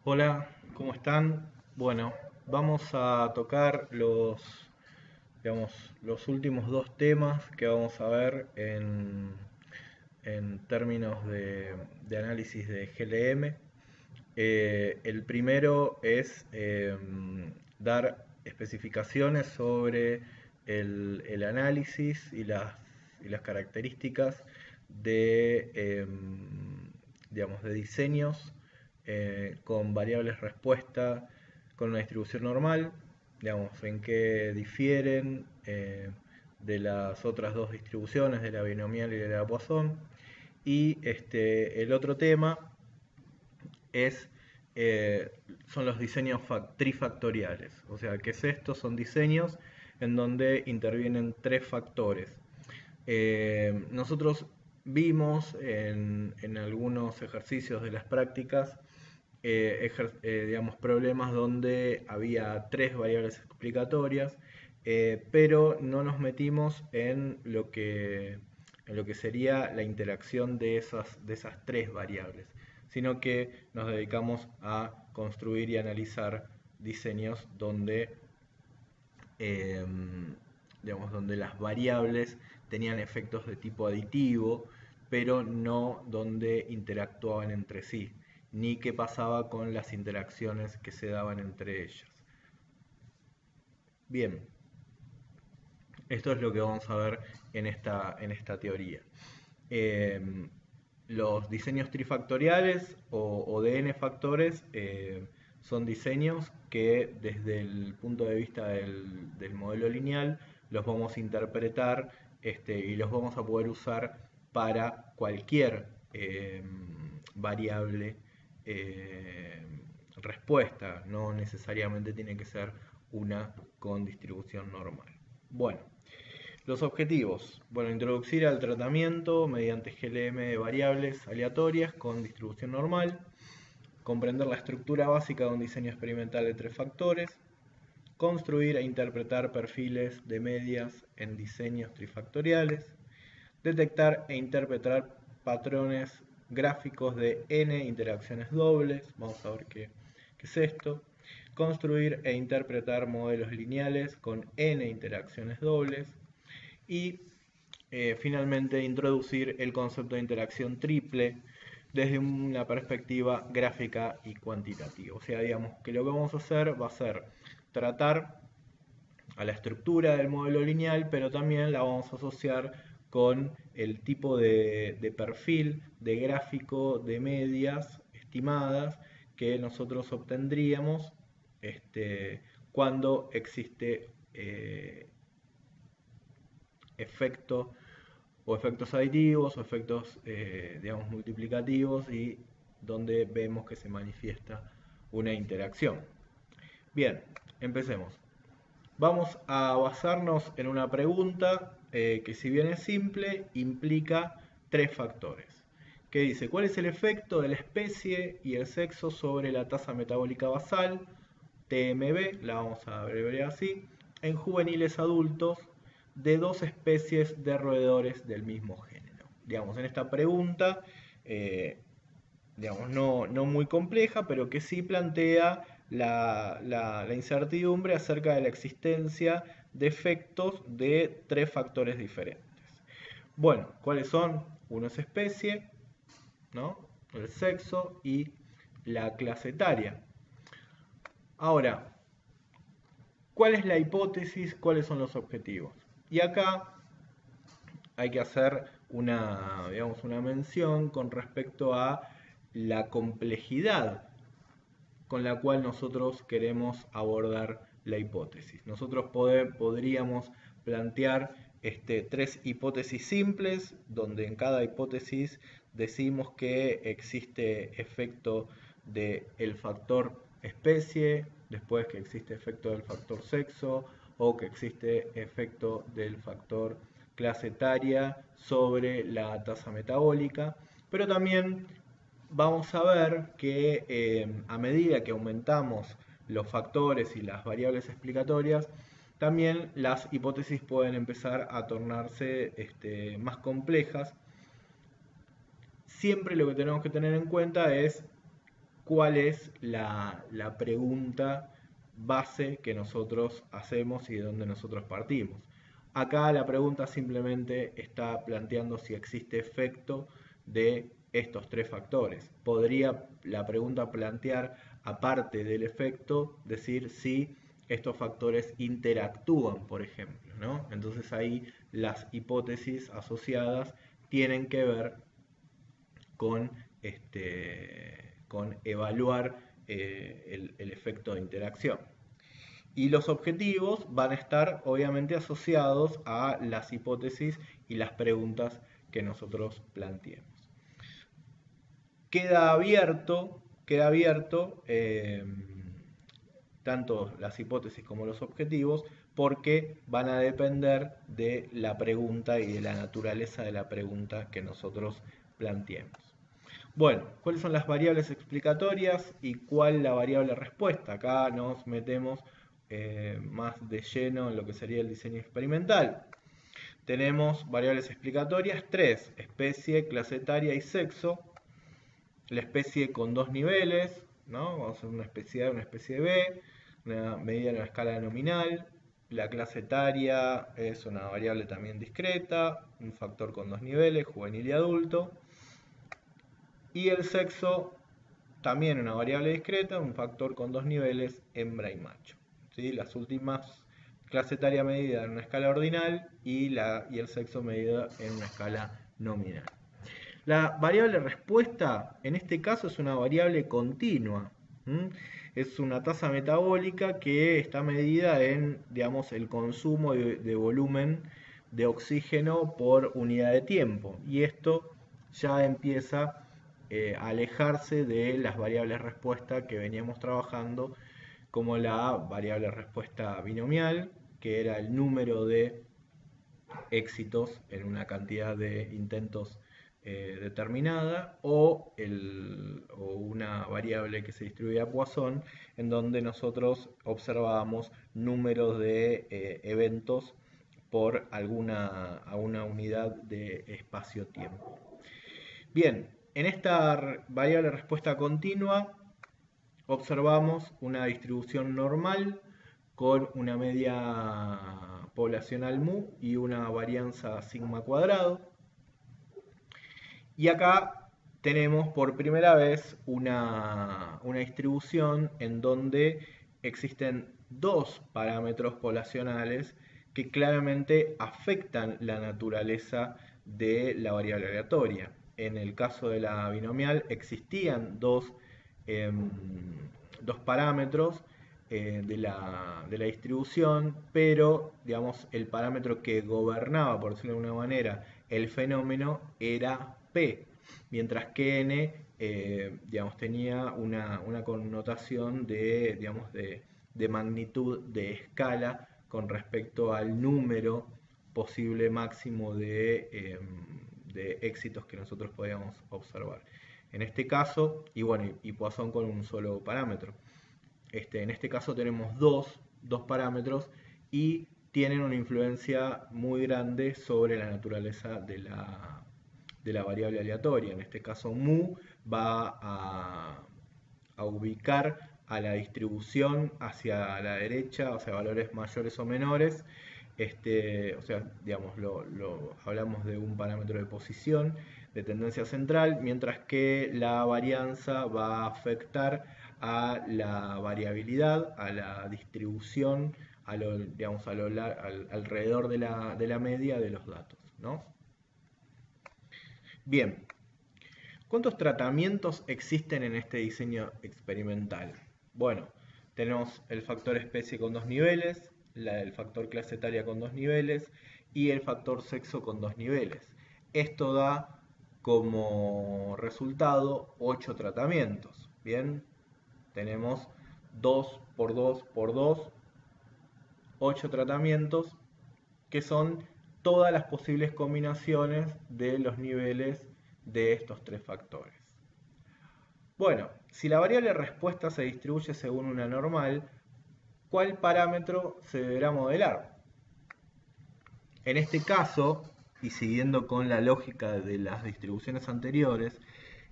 Hola, ¿cómo están? Bueno, vamos a tocar los últimos dos temas que vamos a ver en términos de análisis de GLM. El primero es dar especificaciones sobre el análisis y las características de, de diseños con variables respuesta con una distribución normal, digamos, en qué difieren de las otras dos distribuciones, de la binomial y de la Poisson. Y el otro tema es, eh, son los diseños trifactoriales. O sea, ¿qué es esto? Son diseños en donde intervienen tres factores. Nosotros vimos en algunos ejercicios de las prácticas digamos, problemas donde había tres variables explicatorias, pero no nos metimos en lo que sería la interacción de esas tres variables, sino que nos dedicamos a construir y analizar diseños eh, donde las variables tenían efectos de tipo aditivo, pero no donde interactuaban entre sí, ni qué pasaba con las interacciones que se daban entre ellas. Bien, esto es lo que vamos a ver en esta teoría. Eh, los diseños trifactoriales o de n factores son diseños que desde el punto de vista del modelo lineal los vamos a interpretar y los vamos a poder usar para cualquier variable eh, respuesta, no necesariamente tiene que ser una con distribución normal. Bueno, los objetivos. Bueno, introducir al tratamiento mediante GLM de variables aleatorias con distribución normal. Comprender la estructura básica de un diseño experimental de tres factores. Construir e interpretar perfiles de medias en diseños trifactoriales. Detectar e interpretar patrones gráficos de n interacciones dobles. Vamos a ver qué es esto. Construir e interpretar modelos lineales con n interacciones dobles y finalmente introducir el concepto de interacción triple desde una perspectiva gráfica y cuantitativa. O sea, digamos que lo que vamos a hacer va a ser tratar a la estructura del modelo lineal, pero también la vamos a asociar con el tipo de perfil de gráfico de medias estimadas que nosotros obtendríamos cuando existe efecto o efectos aditivos o efectos digamos multiplicativos y donde vemos que se manifiesta una interacción. Bien, empecemos. Vamos a basarnos en una pregunta que, si bien es simple, implica tres factores. Que dice, ¿cuál es el efecto de la especie y el sexo sobre la tasa metabólica basal, TMB, la vamos a abreviar así, en juveniles adultos de dos especies de roedores del mismo género? Digamos, en esta pregunta, eh, digamos, no muy compleja, pero que sí plantea la incertidumbre acerca de la existencia de efectos de tres factores diferentes. Bueno, ¿cuáles son? Uno es especie, ¿no? El sexo y la clase etaria. Ahora, ¿cuál es la hipótesis? ¿Cuáles son los objetivos? Y acá hay que hacer digamos, una mención con respecto a la complejidad con la cual nosotros queremos abordar la hipótesis. Nosotros podríamos plantear tres hipótesis simples, donde en cada hipótesis decimos que existe efecto del factor especie, después que existe efecto del factor sexo, o que existe efecto del factor clase etaria sobre la tasa metabólica, pero también vamos a ver que a medida que aumentamos los factores y las variables explicatorias, también las hipótesis pueden empezar a tornarse más complejas. Siempre lo que tenemos que tener en cuenta es cuál es la pregunta base que nosotros hacemos y de dónde nosotros partimos. Acá la pregunta simplemente está planteando si existe efecto de estos tres factores. Podría la pregunta plantear, aparte del efecto, decir si estos factores interactúan, por ejemplo, ¿no? Entonces ahí las hipótesis asociadas tienen que ver con, con evaluar el efecto de interacción. Y los objetivos van a estar obviamente asociados a las hipótesis y las preguntas que nosotros planteemos. Queda abierto tanto las hipótesis como los objetivos, porque van a depender de la pregunta y de la naturaleza de la pregunta que nosotros planteemos. Bueno, ¿cuáles son las variables explicatorias y cuál la variable respuesta? Acá nos metemos más de lleno en lo que sería el diseño experimental. Tenemos variables explicatorias, 3, especie, clase etaria y sexo. La especie con dos niveles, ¿no? Vamos a hacer una especie A y una especie B, una medida en una escala nominal. La clase etaria es una variable también discreta, un factor con dos niveles, juvenil y adulto. Y el sexo, también una variable discreta, un factor con dos niveles, hembra y macho. ¿Sí? Las últimas, clase etaria medida en una escala ordinal y el sexo medido en una escala nominal. La variable respuesta, en este caso, es una variable continua. Es una tasa metabólica que está medida en, digamos, el consumo de volumen de oxígeno por unidad de tiempo. Y esto ya empieza a alejarse de las variables respuesta que veníamos trabajando, como la variable respuesta binomial, que era el número de éxitos en una cantidad de intentos determinada, o una variable que se distribuye a Poisson, en donde nosotros observábamos números de eventos por alguna unidad de espacio-tiempo. Bien, en esta variable respuesta continua observamos una distribución normal con una media poblacional mu y una varianza sigma cuadrado. Y acá tenemos por primera vez una distribución en donde existen dos parámetros poblacionales que claramente afectan la naturaleza de la variable aleatoria. En el caso de la binomial existían dos parámetros de la distribución, pero digamos, el parámetro que gobernaba, por decirlo de alguna manera, el fenómeno era P, mientras que N digamos, tenía una connotación de magnitud de escala con respecto al número posible máximo de éxitos que nosotros podíamos observar. En este caso, y bueno, y Poisson con un solo parámetro. En este caso tenemos dos parámetros y tienen una influencia muy grande sobre la naturaleza de la variable aleatoria. En este caso mu va a ubicar a la distribución hacia la derecha, o sea, valores mayores o menores. O sea, digamos, hablamos de un parámetro de posición, de tendencia central, mientras que la varianza va a afectar a la variabilidad, a la distribución, alrededor de la media de los datos, ¿no? Bien, ¿cuántos tratamientos existen en este diseño experimental? Bueno, tenemos el factor especie con dos niveles, el factor clase etaria con dos niveles y el factor sexo con dos niveles. Esto da como resultado 8 tratamientos. Bien, tenemos 2 por 2 por 2, 8 tratamientos que son todas las posibles combinaciones de los niveles de estos tres factores. Bueno, si la variable respuesta se distribuye según una normal, ¿cuál parámetro se deberá modelar? En este caso, y siguiendo con la lógica de las distribuciones anteriores,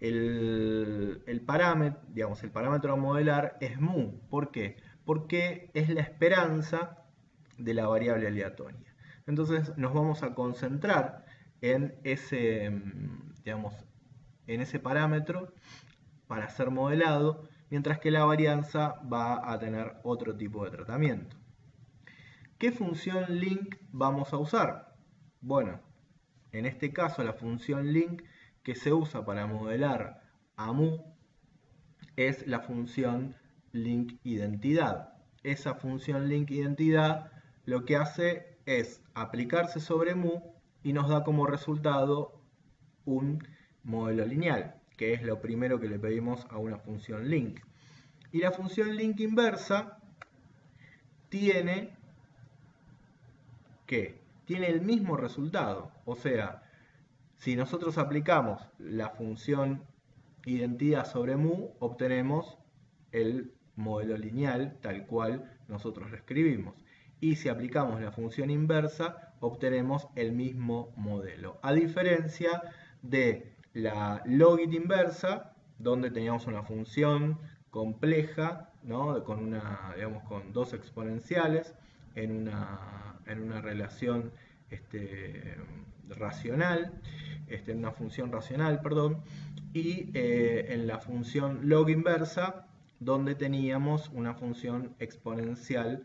El parámetro, digamos, el parámetro a modelar es mu. ¿Por qué? Porque es la esperanza de la variable aleatoria. Entonces nos vamos a concentrar en ese, digamos, en ese parámetro para ser modelado, mientras que la varianza va a tener otro tipo de tratamiento. ¿Qué función link vamos a usar? Bueno, en este caso la función link que se usa para modelar a mu es la función link identidad. Esa función link identidad lo que hace es aplicarse sobre mu y nos da como resultado un modelo lineal, que es lo primero que le pedimos a una función link. Y la función link inversa tiene el mismo resultado. O sea, si nosotros aplicamos la función identidad sobre mu, obtenemos el modelo lineal tal cual nosotros lo escribimos. Y si aplicamos la función inversa, obtenemos el mismo modelo. A diferencia de la logit inversa, donde teníamos una función compleja, ¿no? Digamos, con dos exponenciales en una relación racional, en una función racional, perdón, y en la función log inversa, donde teníamos una función exponencial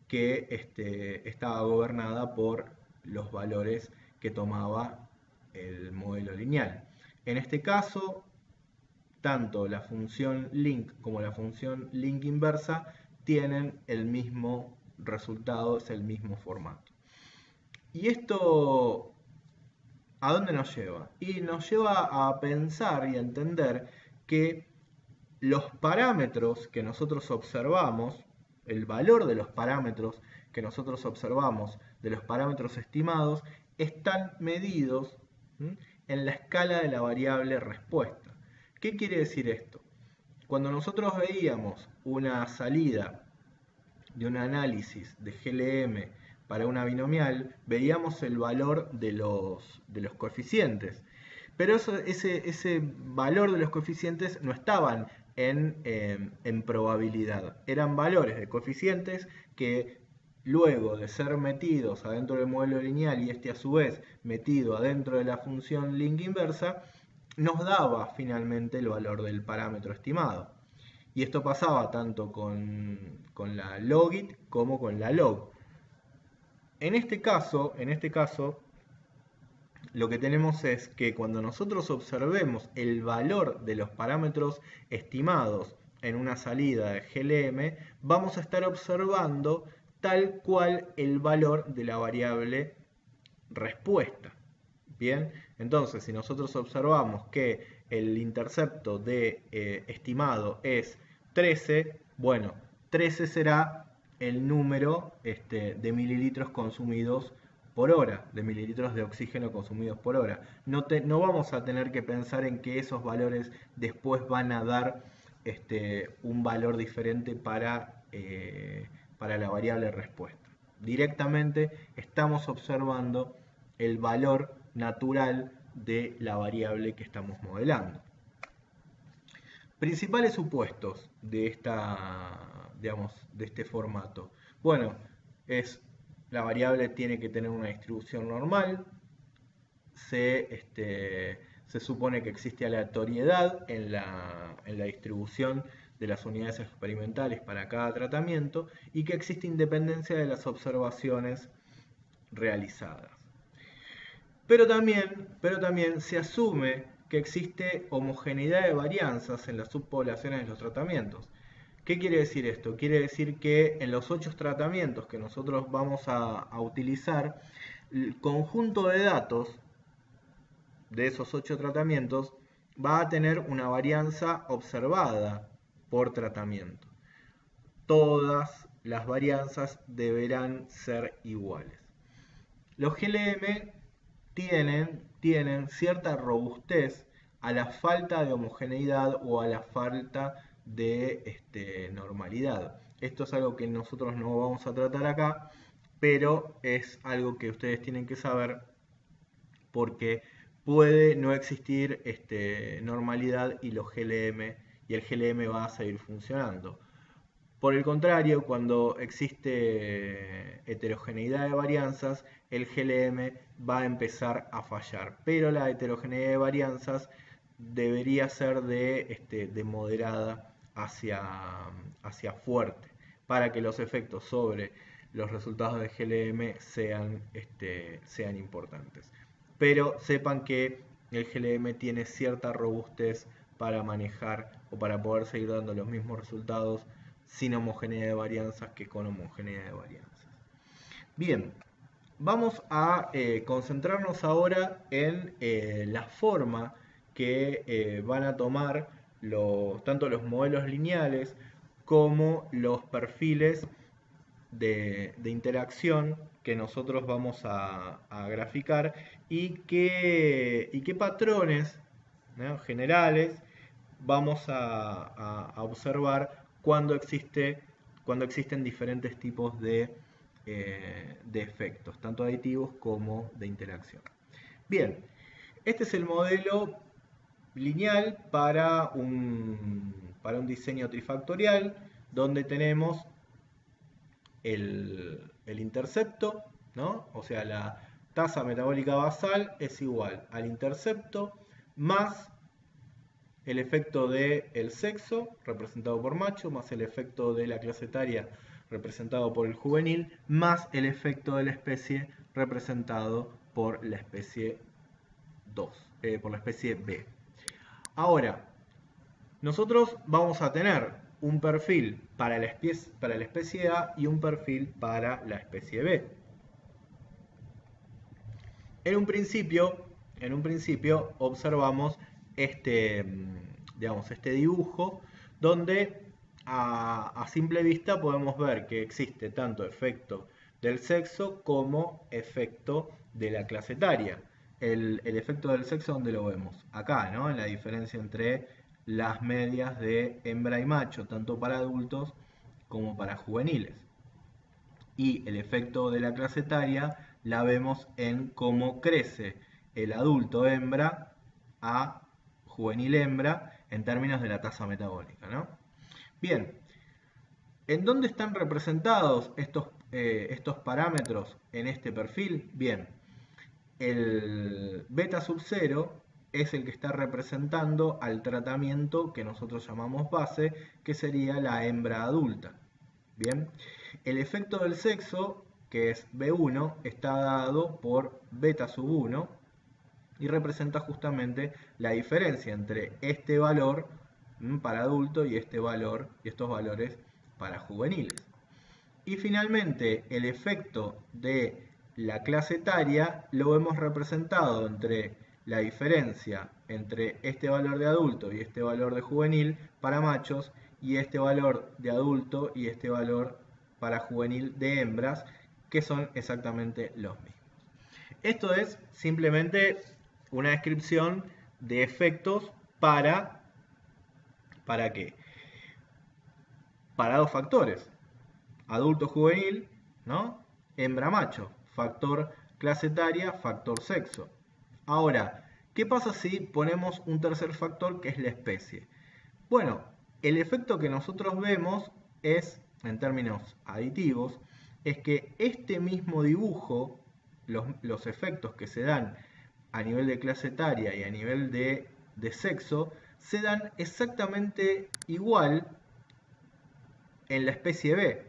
que estaba gobernada por los valores que tomaba el modelo lineal. En este caso, tanto la función link como la función link inversa tienen el mismo resultado, es el mismo formato. ¿Y esto a dónde nos lleva? Y nos lleva a pensar y a entender que los parámetros que nosotros observamos, el valor de los parámetros que nosotros observamos, de los parámetros estimados, están medidos en la escala de la variable respuesta. ¿Qué quiere decir esto? Cuando nosotros veíamos una salida de un análisis de GLM para una binomial, veíamos el valor de los coeficientes. Pero ese valor de los coeficientes no estaban en probabilidad. Eran valores de coeficientes que luego de ser metidos adentro del modelo lineal y a su vez metido adentro de la función link inversa, nos daba finalmente el valor del parámetro estimado. Y esto pasaba tanto con la logit como con la log. En este caso, lo que tenemos es que cuando nosotros observemos el valor de los parámetros estimados en una salida de GLM, vamos a estar observando tal cual el valor de la variable respuesta. Bien, entonces si nosotros observamos que el intercepto de estimado es 13, bueno, 13 será el número de mililitros consumidos por hora, de mililitros de oxígeno consumidos por hora. No vamos a tener que pensar en que esos valores después van a dar un valor diferente para la variable respuesta. Directamente estamos observando el valor natural de la variable que estamos modelando. Principales supuestos de este formato. Bueno, la variable tiene que tener una distribución normal. Se supone que existe aleatoriedad en la distribución de las unidades experimentales para cada tratamiento y que existe independencia de las observaciones realizadas. Pero también se asume que existe homogeneidad de varianzas en las subpoblaciones de los tratamientos. ¿Qué quiere decir esto? Quiere decir que en los 8 tratamientos que nosotros vamos a utilizar, el conjunto de datos de esos 8 tratamientos va a tener una varianza observada por tratamiento. Todas las varianzas deberán ser iguales. Los GLM tienen cierta robustez a la falta de homogeneidad o a la falta de normalidad. Esto es algo que nosotros no vamos a tratar acá, pero es algo que ustedes tienen que saber porque puede no existir normalidad y el GLM va a seguir funcionando. Por el contrario, cuando existe heterogeneidad de varianzas, el GLM va a empezar a fallar. Pero la heterogeneidad de varianzas debería ser de moderada hacia fuerte, para que los efectos sobre los resultados de GLM sean importantes. Pero sepan que el GLM tiene cierta robustez para manejar o para poder seguir dando los mismos resultados sin homogeneidad de varianzas que con homogeneidad de varianzas. Bien, vamos a concentrarnos ahora en la forma que van a tomar tanto los modelos lineales como los perfiles de interacción que nosotros vamos a graficar y qué patrones, ¿no?, generales vamos a observar cuando existen diferentes tipos de efectos, tanto aditivos como de interacción. Bien, este es el modelo lineal para un diseño trifactorial, donde tenemos el intercepto, ¿no? O sea, la tasa metabólica basal es igual al intercepto más el efecto del sexo, representado por macho, más el efecto de la clase etaria, representado por el juvenil, más el efecto de la especie, representado por la especie 2, por la especie B. Ahora, nosotros vamos a tener un perfil para la especie A y un perfil para la especie B. En un principio observamos este dibujo donde a simple vista podemos ver que existe tanto efecto del sexo como efecto de la clase etaria. El efecto del sexo, ¿dónde lo vemos? Acá, ¿no? En la diferencia entre las medias de hembra y macho, tanto para adultos como para juveniles. Y el efecto de la clase etaria la vemos en cómo crece el adulto hembra a juvenil hembra en términos de la tasa metabólica, ¿no? Bien, ¿en dónde están representados estos parámetros en este perfil? Bien, el beta sub 0 es el que está representando al tratamiento que nosotros llamamos base, que sería la hembra adulta. Bien, el efecto del sexo, que es B1, está dado por beta sub 1 y representa justamente la diferencia entre este valor para adulto y estos valores para juveniles. Y finalmente, el efecto de la clase etaria lo hemos representado entre la diferencia entre este valor de adulto y este valor de juvenil para machos y este valor de adulto y este valor para juvenil de hembras, que son exactamente los mismos. Esto es simplemente una descripción de efectos ¿para qué? Para dos factores, adulto juvenil, ¿no?, hembra macho, factor clase etaria, factor sexo. Ahora, ¿qué pasa si ponemos un tercer factor que es la especie? Bueno, el efecto que nosotros vemos es, en términos aditivos, es que este mismo dibujo, los efectos que se dan a nivel de clase etaria y a nivel de sexo, se dan exactamente igual en la especie B.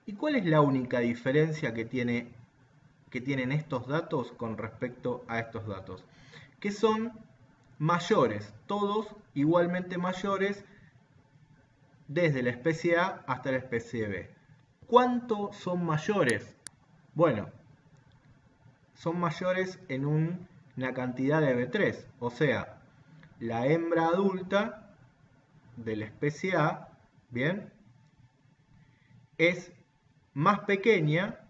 ¿Y cuál es la única diferencia que tienen estos datos con respecto a estos datos? Que son mayores, todos igualmente mayores desde la especie A hasta la especie B. ¿Cuánto son mayores? Bueno, son mayores en una cantidad de B3, o sea, la hembra adulta de la especie A, ¿bien?, es más pequeña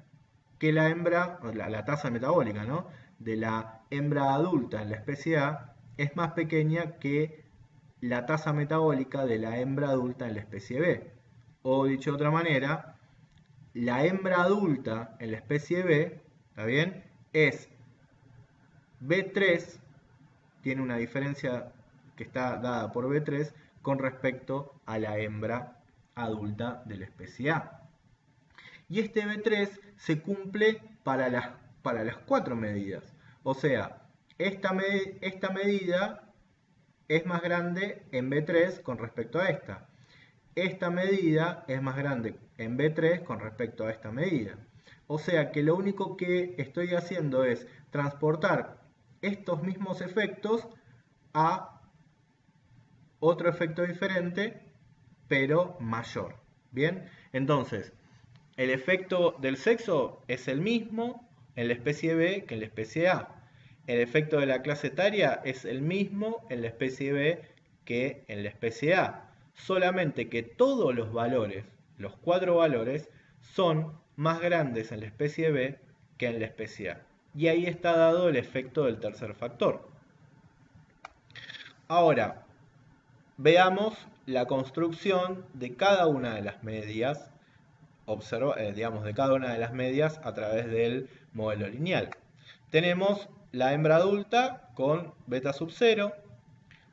que la tasa metabólica, ¿no?, de la hembra adulta en la especie A es más pequeña que la tasa metabólica de la hembra adulta en la especie B. O dicho de otra manera, la hembra adulta en la especie B, ¿está bien?, es B3 tiene una diferencia que está dada por B3 con respecto a la hembra adulta de la especie A. Y este B3 se cumple para las 4 medidas. O sea, esta medida es más grande en B3 con respecto a esta. Esta medida es más grande en B3 con respecto a esta medida. O sea que lo único que estoy haciendo es transportar estos mismos efectos a otro efecto diferente, pero mayor. Bien, entonces, el efecto del sexo es el mismo en la especie B que en la especie A. El efecto de la clase etaria es el mismo en la especie B que en la especie A. Solamente que todos los valores, los 4 valores, son más grandes en la especie B que en la especie A. Y ahí está dado el efecto del tercer factor. Ahora, veamos la construcción de cada una de las medias, de cada una de las medias a través del modelo lineal. Tenemos la hembra adulta con beta sub 0,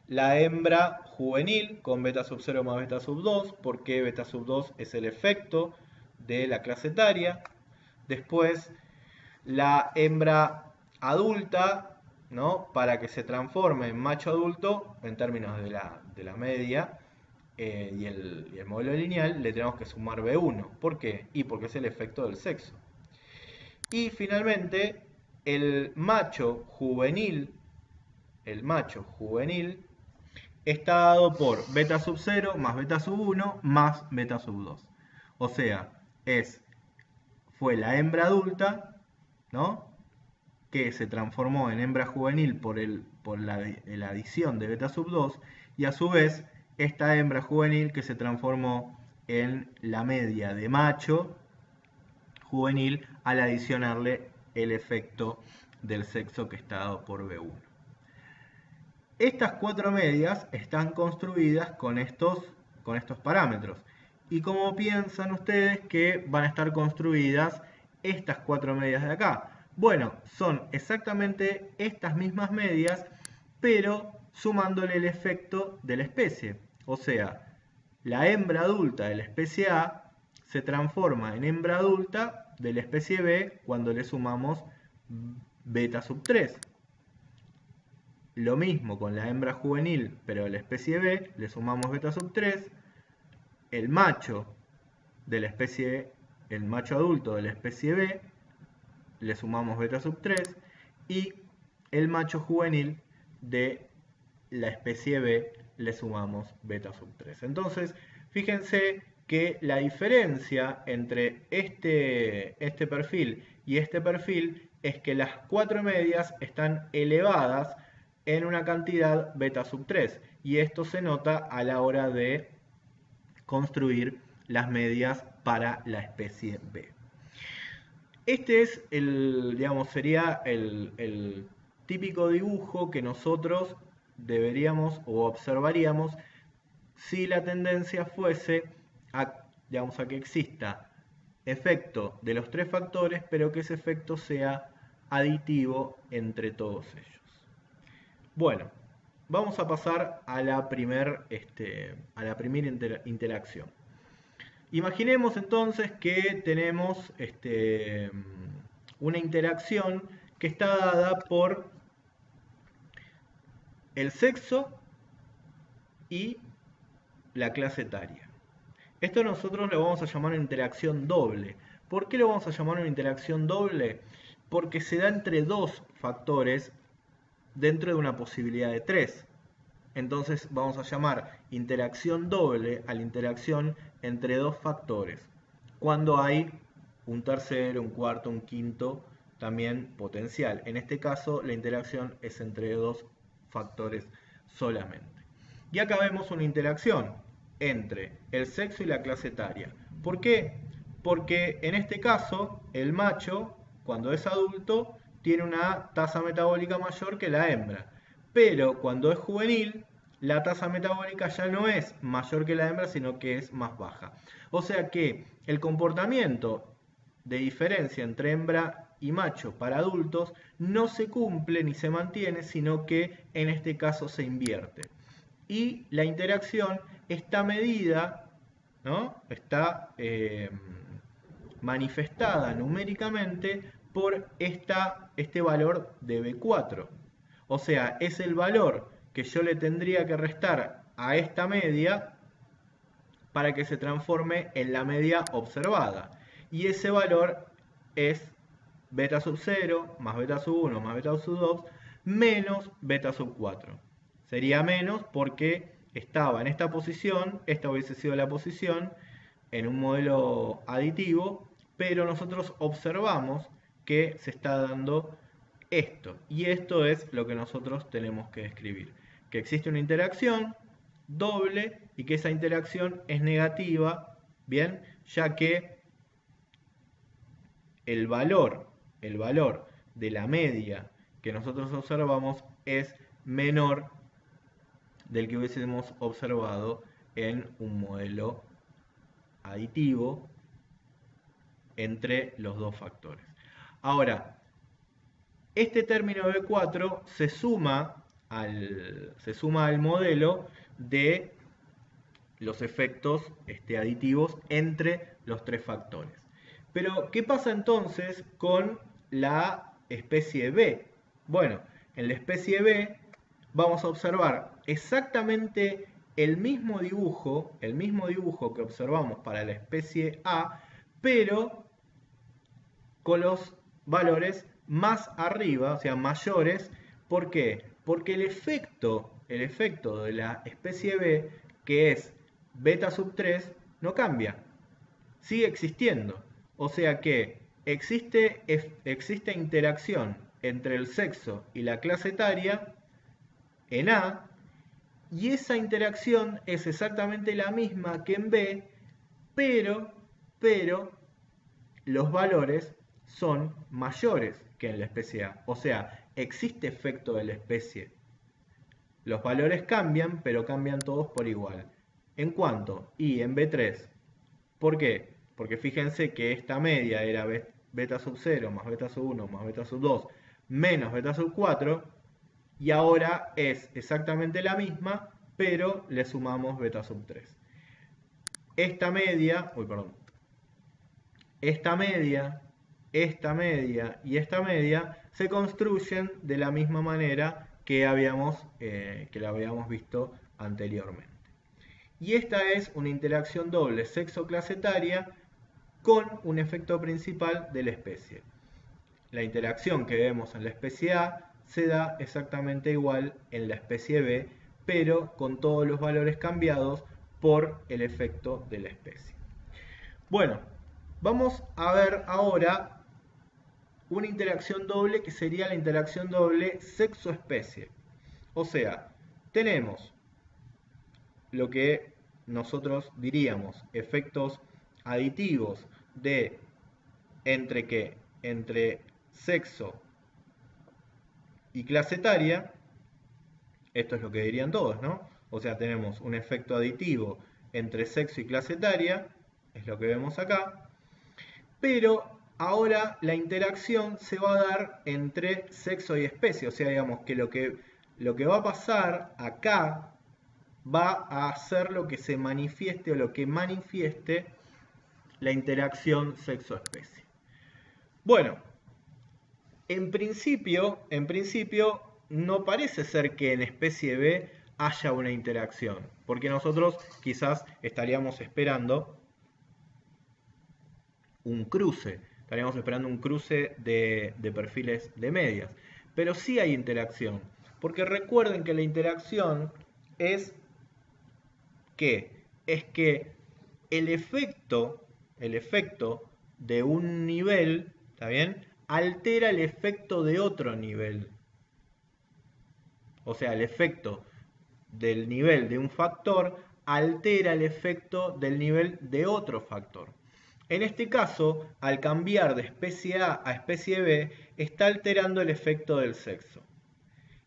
la hembra juvenil con beta sub 0 más beta sub 2, porque beta sub 2 es el efecto de la clase etaria. Después, la hembra adulta, ¿no? Para que se transforme en macho adulto, en términos de la media y el modelo lineal, le tenemos que sumar B1. ¿Por qué? Y porque es el efecto del sexo. Y finalmente, el macho juvenil está dado por beta sub 0 más beta sub 1 más beta sub 2. O sea, fue la hembra adulta, ¿no?, que se transformó en hembra juvenil por la adición de beta sub 2, y a su vez esta hembra juvenil que se transformó en la media de macho juvenil al adicionarle el efecto del sexo que está dado por B1. Estas 4 medias están construidas con estos parámetros. ¿Y cómo piensan ustedes que van a estar construidas estas 4 medias de acá? Bueno, son exactamente estas mismas medias, pero sumándole el efecto de la especie. O sea, la hembra adulta de la especie A se transforma en hembra adulta de la especie B cuando le sumamos beta sub 3. Lo mismo con la hembra juvenil, pero de la especie B, le sumamos beta sub 3. El macho adulto de la especie B, le sumamos beta sub 3. Y el macho juvenil de la especie B, le sumamos beta sub 3. Entonces, fíjense que la diferencia entre este perfil y este perfil es que las 4 medias están elevadas en una cantidad beta sub 3, y esto se nota a la hora de construir las medias para la especie B. Este es sería el típico dibujo que nosotros deberíamos o observaríamos si la tendencia fuese a que exista efecto de los 3 factores, pero que ese efecto sea aditivo entre todos ellos. Bueno, vamos a pasar a la primera interacción. Imaginemos entonces que tenemos una interacción que está dada por el sexo y la clase etaria. Esto nosotros lo vamos a llamar una interacción doble. ¿Por qué lo vamos a llamar una interacción doble? Porque se da entre 2 factores dentro de una posibilidad de 3. Entonces vamos a llamar interacción doble a la interacción entre 2 factores, cuando hay un tercero, un cuarto, un quinto también potencial. En este caso la interacción es entre 2 factores solamente. Y acá vemos una interacción entre el sexo y la clase etaria. ¿Por qué? Porque en este caso el macho, cuando es adulto, tiene una tasa metabólica mayor que la hembra. Pero cuando es juvenil, la tasa metabólica ya no es mayor que la hembra, sino que es más baja. O sea que el comportamiento de diferencia entre hembra y macho para adultos no se cumple ni se mantiene, sino que en este caso se invierte. Y la interacción está medida, ¿no? Está manifestada numéricamente por este valor de B4. O sea, es el valor que yo le tendría que restar a esta media para que se transforme en la media observada. Y ese valor es beta sub 0 más beta sub 1 más beta sub 2 menos beta sub 4. Sería menos porque estaba en esta posición, esta hubiese sido la posición en un modelo aditivo, pero nosotros observamos que se está dando esto. Y esto es lo que nosotros tenemos que describir. Que existe una interacción doble y que esa interacción es negativa, ¿bien? Ya que el valor de la media que nosotros observamos es menor del que hubiésemos observado en un modelo aditivo entre los dos factores. Ahora, este término B4 se suma al modelo de los efectos aditivos entre los tres factores. Pero, ¿qué pasa entonces con la especie B? Bueno, en la especie B vamos a observar exactamente el mismo dibujo que observamos para la especie A, pero con los valores más arriba, o sea, mayores. ¿Por qué? Porque el efecto de la especie B, que es beta sub 3, no cambia, sigue existiendo. O sea que existe interacción entre el sexo y la clase etaria en A, y esa interacción es exactamente la misma que en B, pero los valores son mayores que en la especie A. O sea, existe efecto de la especie. Los valores cambian, pero cambian todos por igual. ¿En cuánto? Y en B3. ¿Por qué? Porque fíjense que esta media era beta sub 0 más beta sub 1 más beta sub 2 menos beta sub 4, y ahora es exactamente la misma, pero le sumamos beta sub 3. Esta media y esta media se construyen de la misma manera que la habíamos visto anteriormente. Y esta es una interacción doble sexo-clase etaria con un efecto principal de la especie. La interacción que vemos en la especie A se da exactamente igual en la especie B, pero con todos los valores cambiados por el efecto de la especie. Bueno, vamos a ver ahora una interacción doble que sería la interacción doble sexo-especie. O sea, tenemos lo que nosotros diríamos efectos aditivos de entre sexo y clase etaria. Esto es lo que dirían todos, ¿no? O sea, tenemos un efecto aditivo entre sexo y clase etaria, es lo que vemos acá, pero ahora la interacción se va a dar entre sexo y especie. O sea, digamos que lo que va a pasar acá va a hacer lo que se manifieste o lo que manifieste la interacción sexo-especie. Bueno, en principio no parece ser que en especie B haya una interacción, porque nosotros quizás estaríamos esperando un cruce, de perfiles de medias, pero sí hay interacción, porque recuerden que la interacción es que el efecto de un nivel, ¿está bien?, altera el efecto de otro nivel. O sea, el efecto del nivel de un factor altera el efecto del nivel de otro factor. En este caso, al cambiar de especie A a especie B, está alterando el efecto del sexo.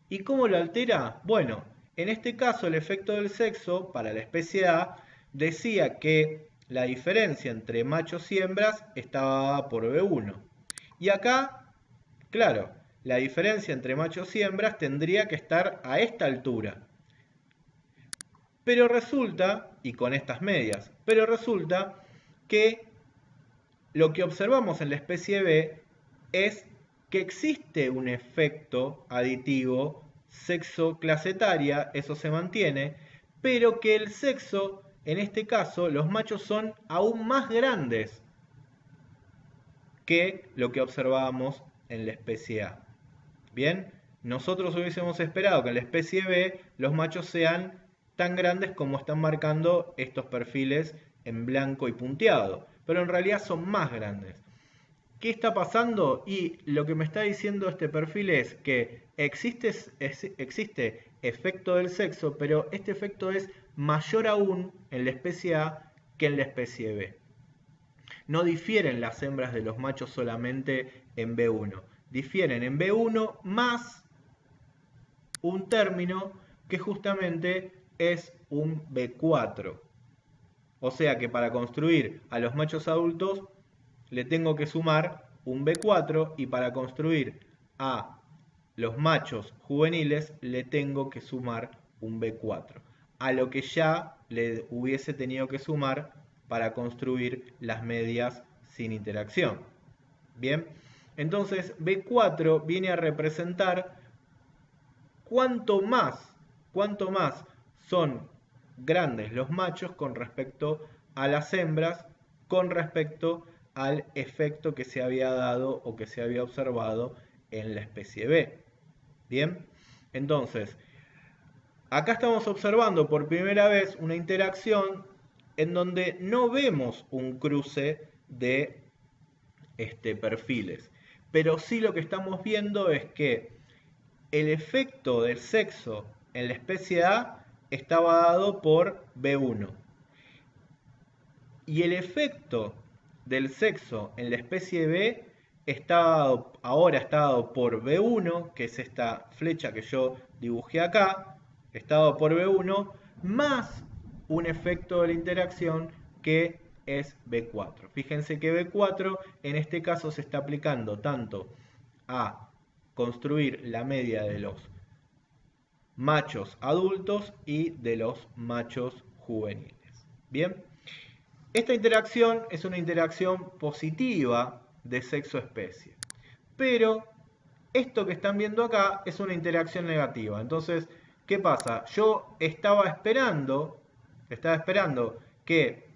¿Y cómo lo altera? Bueno, en este caso el efecto del sexo para la especie A decía que la diferencia entre machos y hembras estaba por B1. Y acá Claro, la diferencia entre machos y hembras tendría que estar a esta altura. Pero resulta, y con estas medias, pero resulta que lo que observamos en la especie B es que existe un efecto aditivo sexo-clase etaria, eso se mantiene, pero que el sexo, en este caso, los machos son aún más grandes que lo que observábamos en la especie A. Bien, nosotros hubiésemos esperado que en la especie B los machos sean tan grandes como están marcando estos perfiles en blanco y punteado, pero en realidad son más grandes. ¿Qué está pasando? Y lo que me está diciendo este perfil es que existe efecto del sexo, pero este efecto es mayor aún en la especie A que en la especie B. No difieren las hembras de los machos solamente en B1, difieren en B1 más un término que justamente es un B4. O sea que para construir a los machos adultos le tengo que sumar un B4 y para construir a los machos juveniles le tengo que sumar un B4. A lo que ya le hubiese tenido que sumar para construir las medias sin interacción. Bien, entonces B4 viene a representar cuánto más son grandes los machos con respecto a las hembras, con respecto al efecto que se había dado o que se había observado en la especie B. Bien, entonces, acá estamos observando por primera vez una interacción en donde no vemos un cruce de perfiles, pero sí lo que estamos viendo es que el efecto del sexo en la especie A estaba dado por B1 y el efecto del sexo en la especie B ahora está dado por B1, que es esta flecha que yo dibujé acá, está dado por B1 más un efecto de la interacción que es B4. Fíjense que B4 en este caso se está aplicando tanto a construir la media de los machos adultos y de los machos juveniles. Bien, esta interacción es una interacción positiva de sexo-especie, pero esto que están viendo acá es una interacción negativa. Entonces, ¿qué pasa? Yo estaba esperando que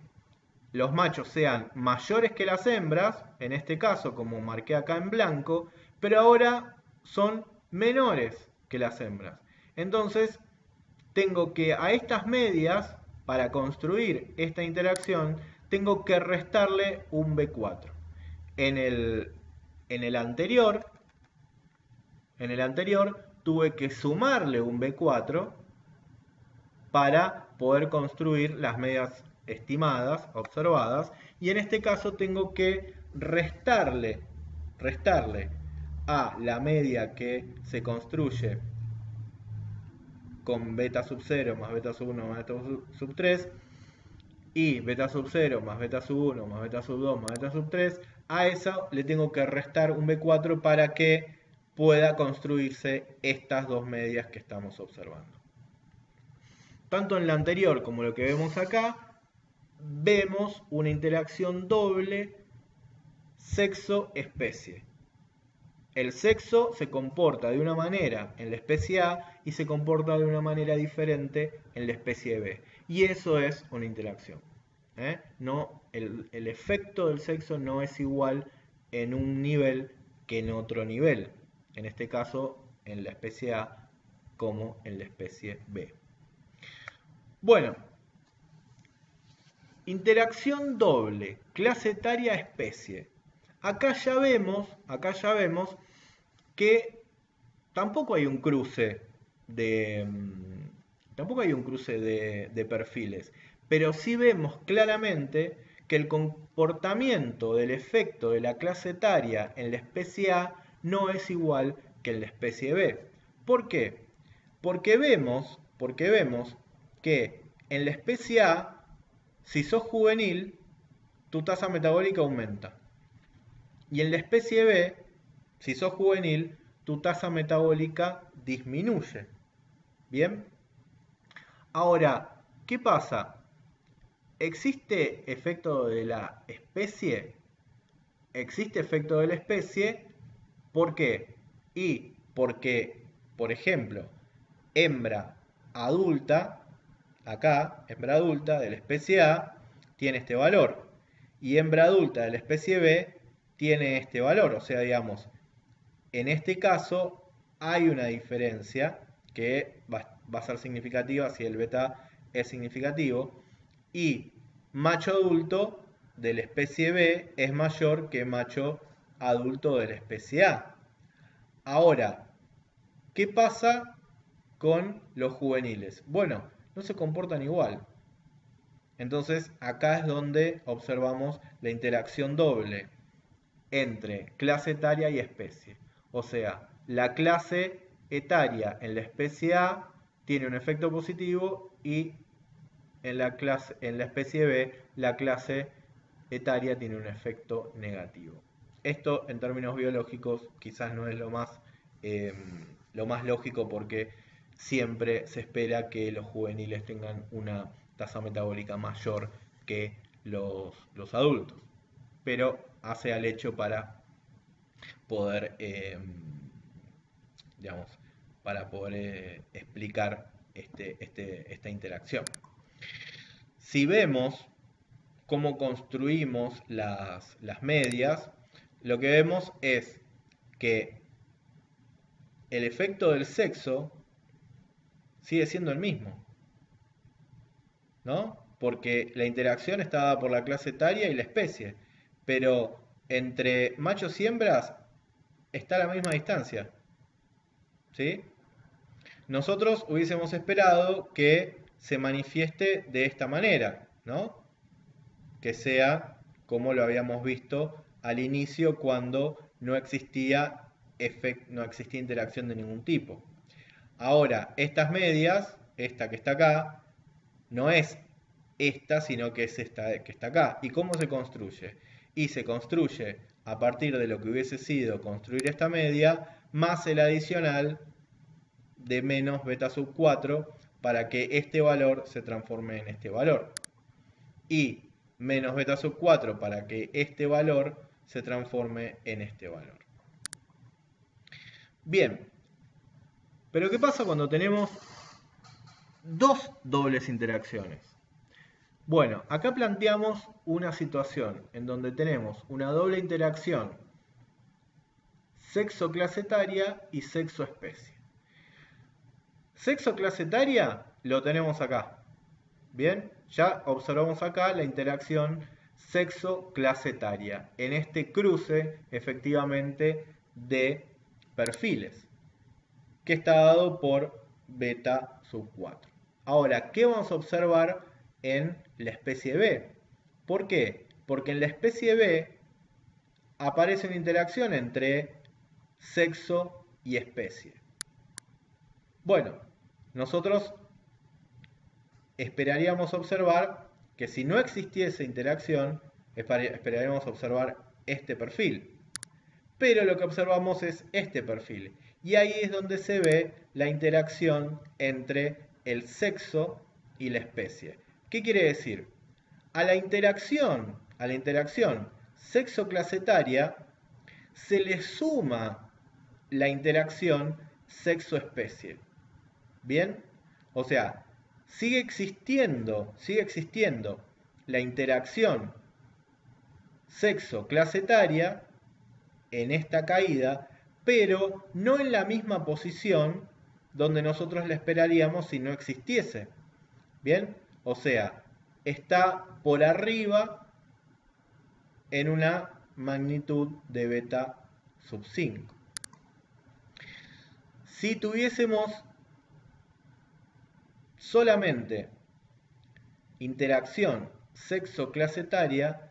los machos sean mayores que las hembras, en este caso como marqué acá en blanco, pero ahora son menores que las hembras. Entonces, tengo que a estas medias, para construir esta interacción, tengo que restarle un B4. En el anterior tuve que sumarle un B4 para poder construir las medias estimadas, observadas, y en este caso tengo que restarle a la media que se construye con beta sub 0 más beta sub 1 más beta sub 3 y beta sub 0 más beta sub 1 más beta sub 2 más beta sub 3, a eso le tengo que restar un B4 para que pueda construirse estas dos medias que estamos observando. Tanto en la anterior como lo que vemos acá, vemos una interacción doble sexo-especie. El sexo se comporta de una manera en la especie A y se comporta de una manera diferente en la especie B. Y eso es una interacción. No, el efecto del sexo no es igual en un nivel que en otro nivel. En este caso, en la especie A como en la especie B. Bueno, interacción doble, clase etaria, especie. Acá ya vemos que tampoco hay un cruce de perfiles, pero sí vemos claramente que el comportamiento del efecto de la clase etaria en la especie A no es igual que en la especie B. ¿Por qué? Porque vemos que en la especie A, si sos juvenil, tu tasa metabólica aumenta. Y en la especie B, Si sos juvenil, tu tasa metabólica disminuye. ¿Bien? Ahora, ¿qué pasa? ¿Existe efecto de la especie? Existe efecto de la especie, ¿por qué? Y porque, por ejemplo, hembra adulta, acá, hembra adulta de la especie A, tiene este valor. Y hembra adulta de la especie B tiene este valor. O sea, digamos, en este caso hay una diferencia que va a ser significativa si el beta es significativo. Y macho adulto de la especie B es mayor que macho adulto de la especie A. Ahora, ¿qué pasa con los juveniles? Bueno, no se comportan igual. Entonces, acá es donde observamos la interacción doble entre clase etaria y especie. O sea, la clase etaria en la especie A tiene un efecto positivo y en la especie B la clase etaria tiene un efecto negativo. Esto en términos biológicos quizás no es lo más lógico porque siempre se espera que los juveniles tengan una tasa metabólica mayor que los adultos. Pero hace al hecho para poder, digamos, para poder explicar esta interacción. Si vemos cómo construimos las medias, lo que vemos es que el efecto del sexo sigue siendo el mismo, ¿no? Porque la interacción está dada por la clase etaria y la especie, pero entre machos y hembras está a la misma distancia, ¿sí? Nosotros hubiésemos esperado que se manifieste de esta manera, ¿no? Que sea como lo habíamos visto al inicio cuando no existía interacción de ningún tipo. Ahora, estas medias, esta que está acá, no es esta, sino que es esta que está acá. ¿Y cómo se construye? Y se construye a partir de lo que hubiese sido construir esta media, más el adicional de menos beta sub 4 para que este valor se transforme en este valor. Y menos beta sub 4 para que este valor se transforme en este valor. Bien, pero ¿qué pasa cuando tenemos dos dobles interacciones? Bueno, acá planteamos una situación en donde tenemos una doble interacción sexo clase etaria y sexo especie. Sexo clase etaria lo tenemos acá. Bien, ya observamos acá la interacción sexo clase etaria en este cruce efectivamente de perfiles que está dado por beta sub 4. Ahora, ¿qué vamos a observar en la especie B? ¿Por qué? Porque en la especie B aparece una interacción entre sexo y especie. Bueno, nosotros esperaríamos observar que si no existiese interacción, esperaríamos observar este perfil. Pero lo que observamos es este perfil. Y ahí es donde se ve la interacción entre el sexo y la especie. ¿Qué quiere decir? A la interacción sexo-clase etaria se le suma la interacción sexo-especie. ¿Bien? O sea, sigue existiendo la interacción sexo-clase etaria en esta caída, pero no en la misma posición donde nosotros la esperaríamos si no existiese. ¿Bien? O sea, está por arriba en una magnitud de beta sub 5. Si tuviésemos solamente interacción sexo-clase etaria,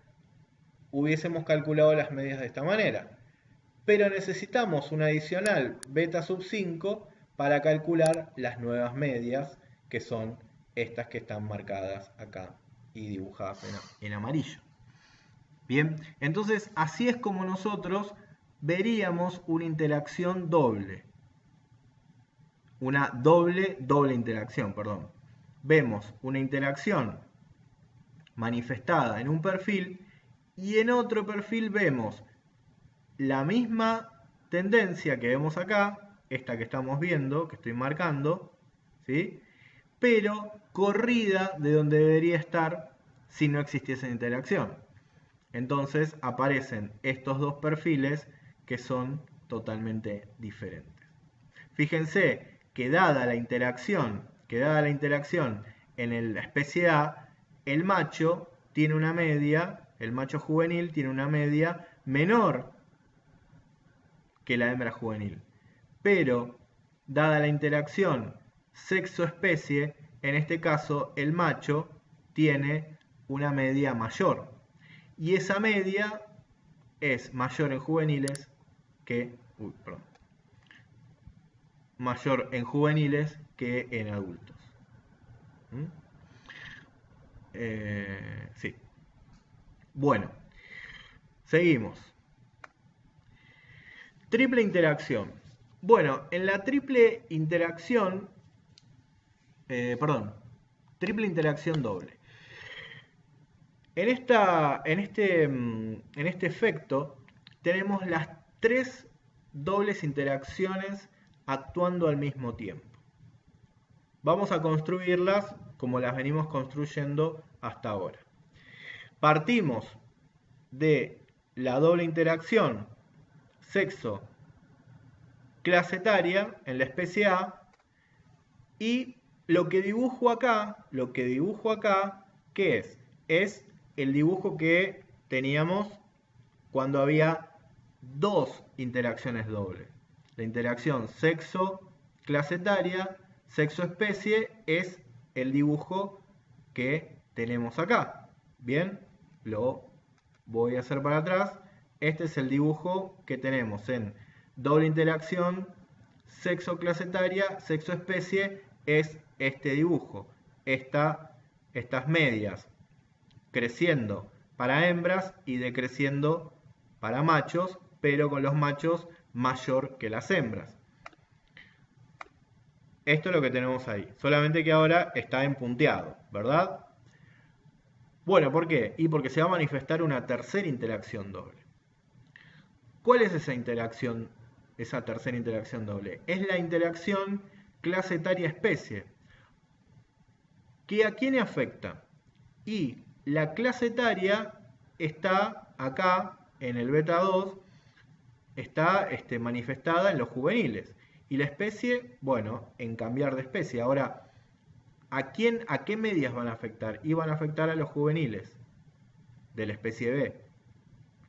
hubiésemos calculado las medias de esta manera. Pero necesitamos un adicional beta sub 5 para calcular las nuevas medias, que son estas que están marcadas acá y dibujadas en amarillo. Bien, entonces así es como nosotros veríamos una interacción doble. Una doble interacción, perdón. Vemos una interacción manifestada en un perfil y en otro perfil vemos la misma tendencia que vemos acá, esta que estamos viendo, que estoy marcando, ¿sí? Pero corrida de donde debería estar si no existiese interacción. Entonces aparecen estos dos perfiles que son totalmente diferentes. Fíjense que dada la interacción en la especie A, el macho tiene una media, el macho juvenil tiene una media menor que la hembra juvenil. Pero, dada la interacción sexo-especie, en este caso el macho tiene una media mayor. Y esa media es mayor en juveniles que... mayor en juveniles que en adultos. Sí. Bueno, seguimos. Triple interacción. Bueno, en la triple interacción, triple interacción doble. En este efecto tenemos las tres dobles interacciones actuando al mismo tiempo. Vamos a construirlas como las venimos construyendo hasta ahora. Partimos de la doble interacción sexo clase etaria en la especie A y lo que dibujo acá, ¿qué es? Es el dibujo que teníamos cuando había dos interacciones dobles. La interacción sexo clase etaria, sexo especie es el dibujo que tenemos acá. Bien, lo voy a hacer para atrás. Este es el dibujo que tenemos en doble interacción sexo clase etaria, sexo especie, es este dibujo. Estas medias creciendo para hembras y decreciendo para machos, pero con los machos mayor que las hembras. Esto es lo que tenemos ahí, solamente que ahora está en punteado, ¿verdad? Bueno, ¿por qué? Y porque se va a manifestar una tercera interacción doble. ¿Cuál es esa interacción, esa tercera interacción doble? Es la interacción clase etaria especie. ¿Que a quién afecta? Y la clase etaria está acá en el beta 2, está manifestada en los juveniles. Y la especie, bueno, en cambiar de especie. Ahora, ¿a qué medias van a afectar? Y van a afectar a los juveniles de la especie B.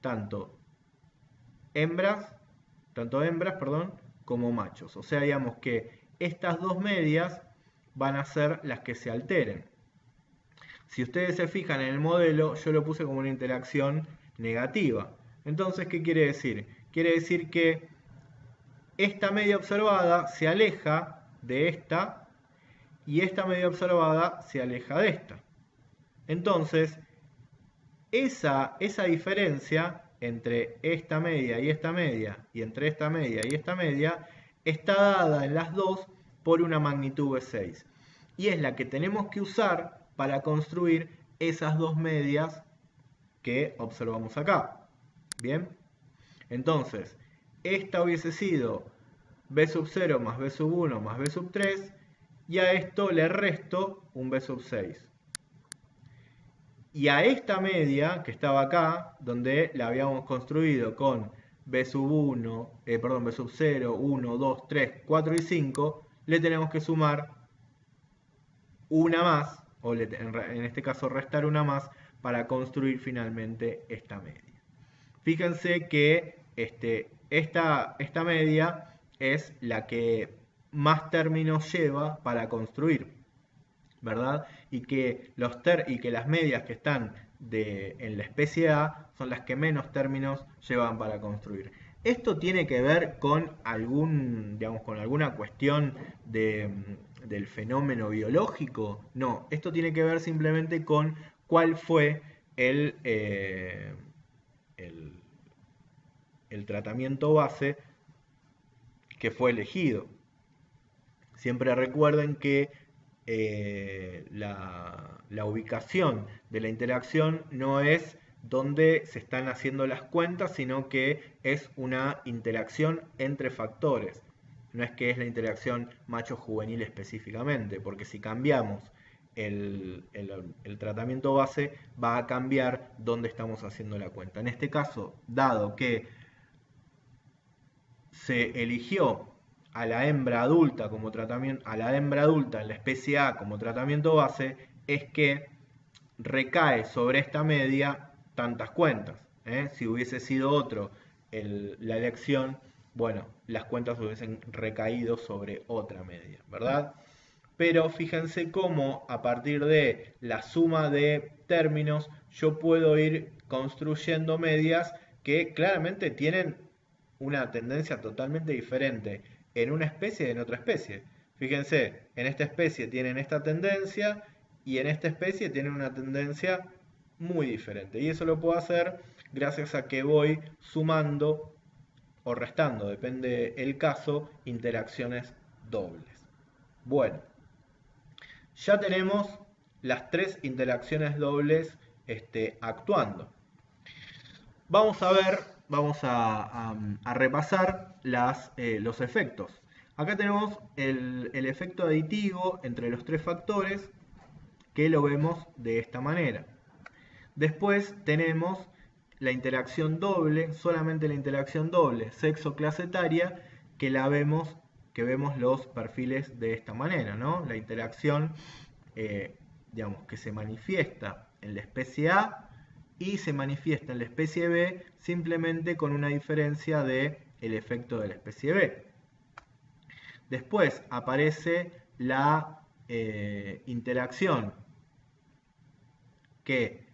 Tanto hembras, como machos. O sea, digamos que estas dos medias van a ser las que se alteren. Si ustedes se fijan en el modelo, yo lo puse como una interacción negativa. Entonces, ¿qué quiere decir? Quiere decir que esta media observada se aleja de esta y esta media observada se aleja de esta. Entonces, esa diferencia entre esta media y esta media y entre esta media y esta media está dada en las dos por una magnitud de 6. Y es la que tenemos que usar para construir esas dos medias que observamos acá. ¿Bien? Entonces, esta hubiese sido b sub 0 más b sub 1 más b sub 3 y a esto le resto un b sub 6. Y a esta media que estaba acá, donde la habíamos construido con b sub 1, b sub 0, 1, 2, 3, 4 y 5, le tenemos que sumar una más, o en este caso restar una más, para construir finalmente esta media. Fíjense que esta media es la que más términos lleva para construir, ¿verdad? Y que las medias que están en la especie A son las que menos términos llevan para construir. ¿Esto tiene que ver con alguna cuestión del fenómeno biológico? No, esto tiene que ver simplemente con cuál fue el el tratamiento base que fue elegido. Siempre recuerden que la ubicación de la interacción no es donde se están haciendo las cuentas, sino que es una interacción entre factores. No es que es la interacción macho-juvenil específicamente, porque si cambiamos el tratamiento base, va a cambiar dónde estamos haciendo la cuenta. En este caso, dado que se eligió a la hembra adulta como tratamiento, a la hembra adulta en la especie A como tratamiento base, es que recae sobre esta media tantas cuentas. Si hubiese sido otro la elección, bueno, las cuentas hubiesen recaído sobre otra media, ¿verdad? Pero fíjense cómo a partir de la suma de términos yo puedo ir construyendo medias que claramente tienen una tendencia totalmente diferente en una especie y en otra especie. Fíjense, en esta especie tienen esta tendencia y en esta especie tienen una tendencia muy diferente. Y eso lo puedo hacer gracias a que voy sumando o restando, depende el caso, interacciones dobles. Bueno, ya tenemos las tres interacciones dobles actuando. Vamos a ver, vamos a repasar los efectos. Acá tenemos el efecto aditivo entre los tres factores, que lo vemos de esta manera. Después tenemos la interacción doble, solamente la interacción doble, sexo, clase etaria, que vemos los perfiles de esta manera, ¿no? La interacción, digamos, que se manifiesta en la especie A y se manifiesta en la especie B simplemente con una diferencia del efecto de la especie B. Después aparece la interacción que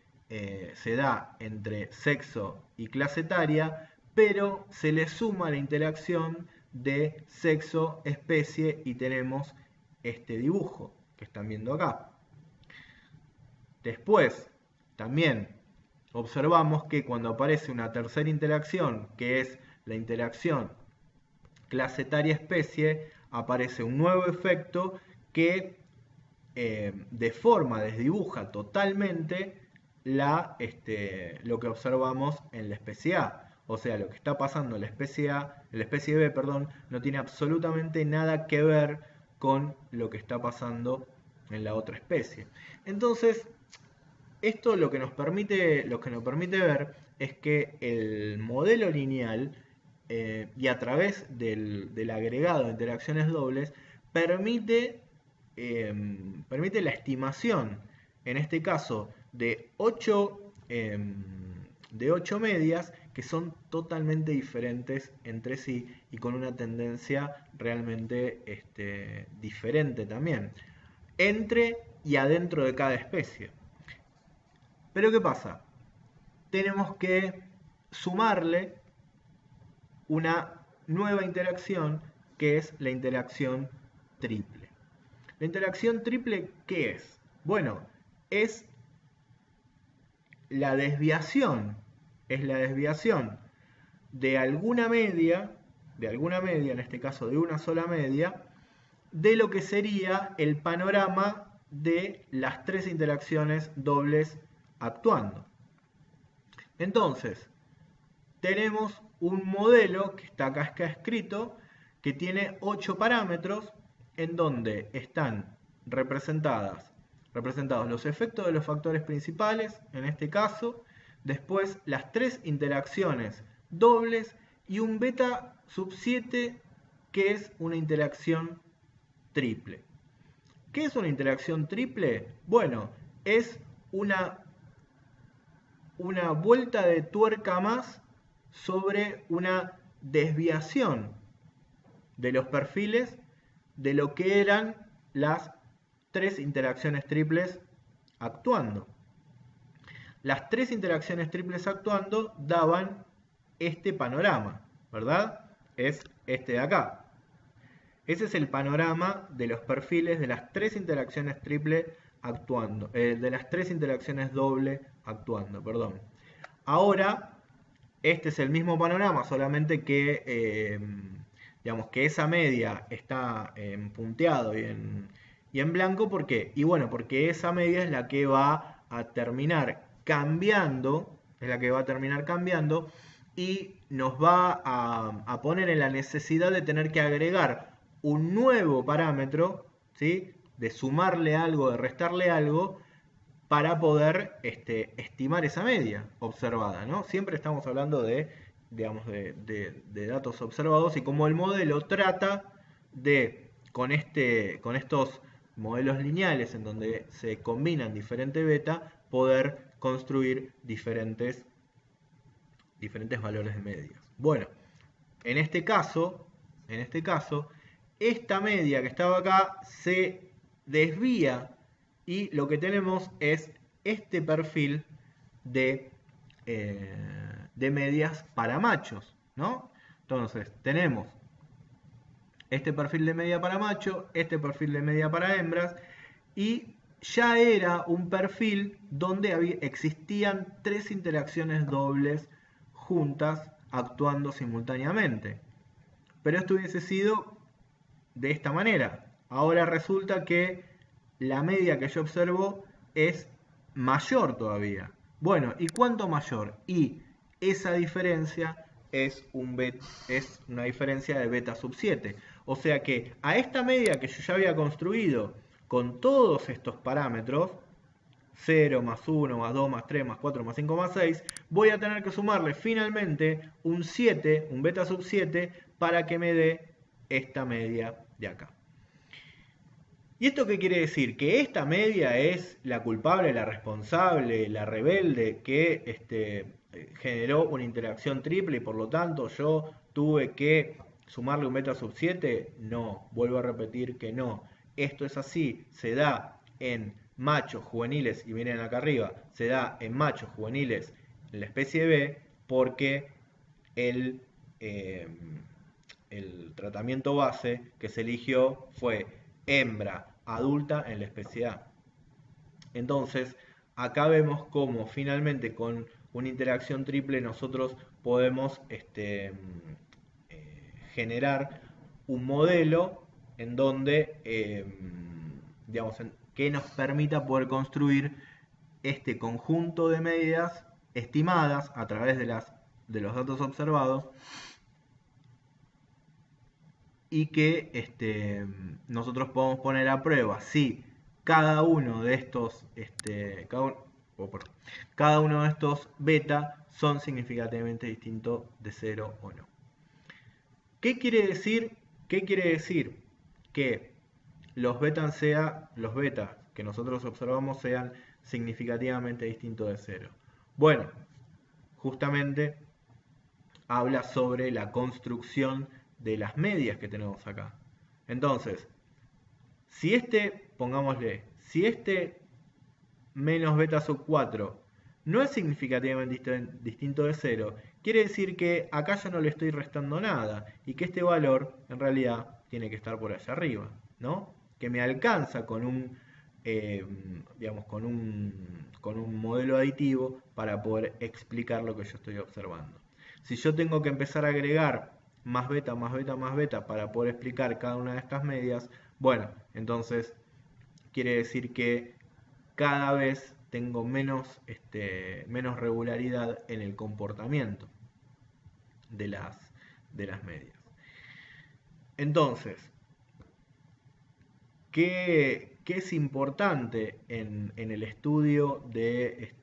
se da entre sexo y clase etaria, pero se le suma la interacción de sexo, especie y tenemos este dibujo que están viendo acá. Después, también observamos que cuando aparece una tercera interacción, que es la interacción clase etaria-especie, aparece un nuevo efecto que deforma, desdibuja totalmente lo que observamos en la especie A. O sea, lo que está pasando en la especie A, en la especie B, perdón, no tiene absolutamente nada que ver con lo que está pasando en la otra especie. Entonces, esto lo que nos permite ver es que el modelo lineal y a través del agregado de interacciones dobles permite la estimación, en este caso, de 8 medias que son totalmente diferentes entre sí y con una tendencia realmente diferente también, entre y adentro de cada especie. Pero ¿qué pasa? Tenemos que sumarle una nueva interacción que es la interacción triple. ¿La interacción triple qué es? Bueno, es la desviación de alguna media, en este caso de una sola media, de lo que sería el panorama de las tres interacciones dobles actuando. Entonces, tenemos un modelo que está acá escrito, que tiene 8 parámetros, en donde están representados los efectos de los factores principales, en este caso, después las tres interacciones dobles y un beta sub 7 que es una interacción triple. ¿Qué es una interacción triple? Bueno, es una vuelta de tuerca más sobre una desviación de los perfiles de lo que eran las tres interacciones triples actuando. Las tres interacciones triples actuando daban este panorama, ¿verdad? Es este de acá. Ese es el panorama de los perfiles de las tres interacciones triple actuando, de las tres interacciones doble actuando, perdón. Ahora este es el mismo panorama, solamente que, digamos, que esa media está en punteado y en blanco. ¿Por qué? Y bueno, porque esa media es la que va a terminar cambiando, es la que va a terminar cambiando y nos va a poner en la necesidad de tener que agregar un nuevo parámetro, ¿sí? De sumarle algo, de restarle algo, para poder estimar esa media observada, ¿no? Siempre estamos hablando de, digamos, de datos observados, y como el modelo trata de, con estos modelos lineales en donde se combinan diferentes beta, poder construir diferentes valores de medias. Bueno, en este caso, esta media que estaba acá se desvía y lo que tenemos es este perfil de, eh, de medias para machos, ¿no? Entonces, tenemos este perfil de media para macho, este perfil de media para hembras, y ya era un perfil donde existían tres interacciones dobles juntas actuando simultáneamente. Pero esto hubiese sido de esta manera. Ahora resulta que la media que yo observo es mayor todavía. Bueno, ¿y cuánto mayor? Y esa diferencia es una diferencia de beta sub 7. O sea que a esta media que yo ya había construido con todos estos parámetros, 0, más 1, más 2, más 3, más 4, más 5, más 6, voy a tener que sumarle finalmente un 7, un beta sub 7, para que me dé esta media de acá. ¿Y esto qué quiere decir? Que esta media es la culpable, la responsable, la rebelde, que generó una interacción triple y por lo tanto yo tuve que sumarle un beta sub 7. No, vuelvo a repetir que no. Esto es así, se da en machos juveniles, y miren acá arriba, se da en machos juveniles en la especie B, porque el, eh, el tratamiento base que se eligió fue hembra adulta en la especie A. Entonces, acá vemos cómo finalmente con una interacción triple nosotros podemos generar un modelo en donde, digamos, que nos permita poder construir este conjunto de medidas estimadas a través de los datos observados, y que nosotros podemos poner a prueba si cada uno de estos cada uno de estos beta son significativamente distintos de 0 o no. ¿Qué quiere decir? ¿Qué quiere decir? Que los beta que nosotros observamos sean significativamente distintos de 0. Bueno, justamente habla sobre la construcción de las medias que tenemos acá. Entonces, si pongámosle, si menos beta sub 4 no es significativamente distinto de 0, quiere decir que acá yo no le estoy restando nada y que este valor en realidad tiene que estar por allá arriba, ¿no? Que me alcanza con digamos, con un modelo aditivo para poder explicar lo que yo estoy observando. Si yo tengo que empezar a agregar más beta, más beta, más beta para poder explicar cada una de estas medias, bueno, entonces quiere decir que cada vez tengo menos regularidad en el comportamiento de las medias. Entonces, ¿qué es importante en el estudio de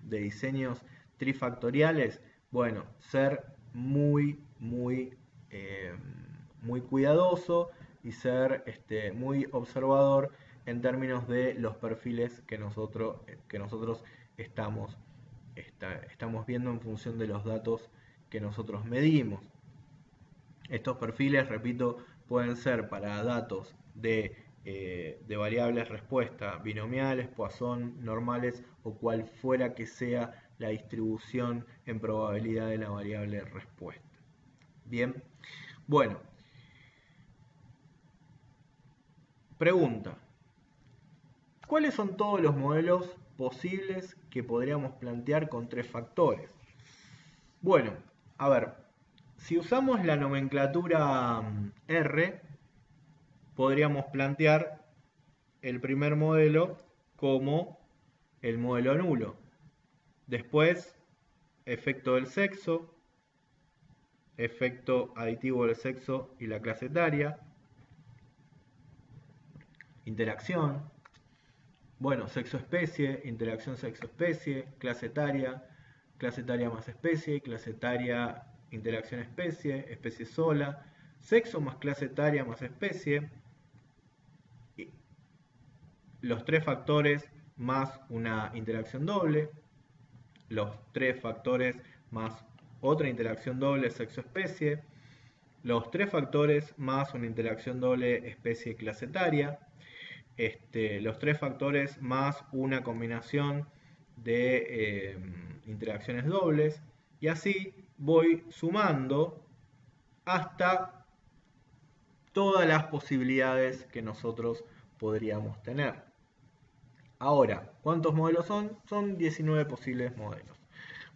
diseños trifactoriales? Bueno, ser muy cuidadoso y ser muy observador en términos de los perfiles que nosotros estamos viendo en función de los datos que nosotros medimos. Estos perfiles, repito, pueden ser para datos de variables respuesta binomiales, Poisson, normales o cual fuera que sea la distribución en probabilidad de la variable respuesta. Bien, bueno, pregunta: ¿cuáles son todos los modelos posibles que podríamos plantear con tres factores? Bueno, a ver, si usamos la nomenclatura R, podríamos plantear el primer modelo como el modelo nulo. Después, efecto del sexo, efecto aditivo del sexo y la clase etaria, interacción, bueno, sexo-especie, interacción sexo-especie, clase etaria más especie, clase etaria, interacción especie, especie sola, sexo más clase etaria más especie, los tres factores más una interacción doble, los tres factores más otra interacción doble sexo-especie, los tres factores más una interacción doble especie-clase etaria, los tres factores más una combinación de interacciones dobles, y así voy sumando hasta todas las posibilidades que nosotros podríamos tener. Ahora, ¿cuántos modelos son? Son 19 posibles modelos.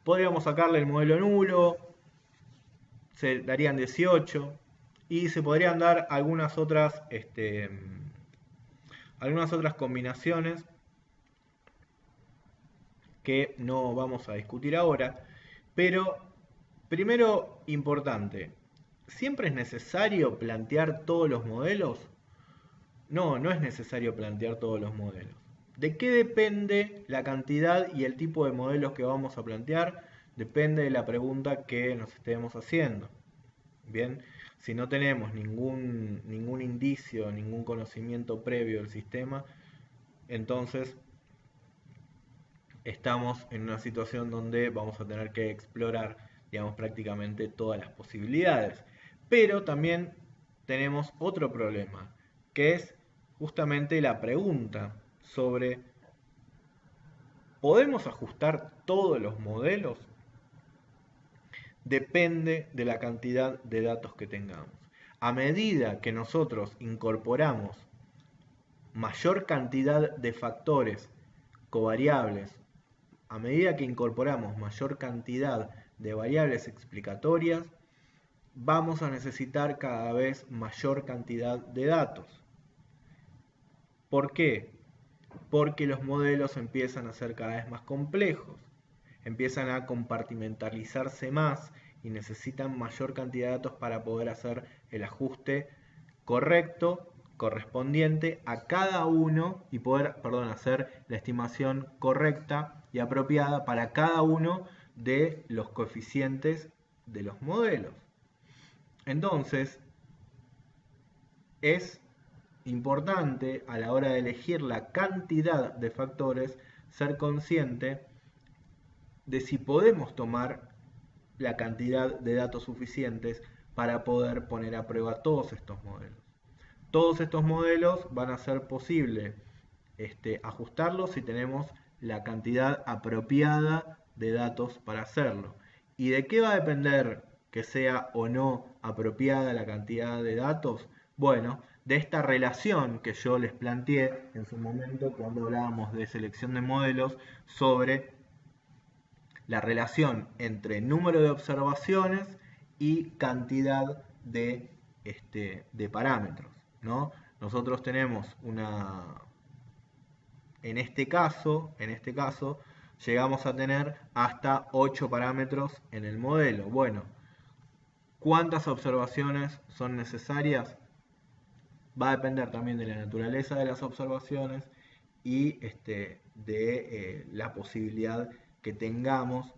Podríamos sacarle el modelo nulo, se darían 18, y se podrían dar algunas otras combinaciones que no vamos a discutir ahora, pero primero importante, ¿siempre es necesario plantear todos los modelos? No, no es necesario plantear todos los modelos. ¿De qué depende la cantidad y el tipo de modelos que vamos a plantear? Depende de la pregunta que nos estemos haciendo. Bien, si no tenemos ningún indicio, ningún conocimiento previo del sistema, entonces estamos en una situación donde vamos a tener que explorar, digamos, prácticamente todas las posibilidades. Pero también tenemos otro problema, que es justamente la pregunta sobre, ¿podemos ajustar todos los modelos? Depende de la cantidad de datos que tengamos. A medida que nosotros incorporamos mayor cantidad de factores covariables, a medida que incorporamos mayor cantidad de variables explicatorias, vamos a necesitar cada vez mayor cantidad de datos. ¿Por qué? Porque los modelos empiezan a ser cada vez más complejos, empiezan a compartimentalizarse más y necesitan mayor cantidad de datos para poder hacer el ajuste correcto, correspondiente a cada uno y poder, hacer la estimación correcta y apropiada para cada uno de los coeficientes de los modelos. Entonces, es importante a la hora de elegir la cantidad de factores ser consciente de si podemos tomar la cantidad de datos suficientes para poder poner a prueba todos estos modelos. Todos estos modelos van a ser posible ajustarlos si tenemos la cantidad apropiada de datos para hacerlo. ¿Y de qué va a depender que sea o no apropiada la cantidad de datos? Bueno, de esta relación que yo les planteé en su momento cuando hablábamos de selección de modelos sobre la relación entre número de observaciones y cantidad de parámetros, ¿no? Nosotros tenemos en este caso, llegamos a tener hasta 8 parámetros en el modelo. Bueno, ¿cuántas observaciones son necesarias? Va a depender también de la naturaleza de las observaciones y de la posibilidad que tengamos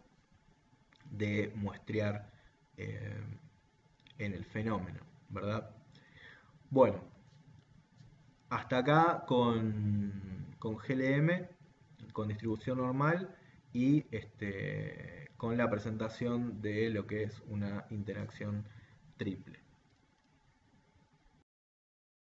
de muestrear en el fenómeno, ¿verdad? Bueno, hasta acá con GLM, con distribución normal y con la presentación de lo que es una interacción triple.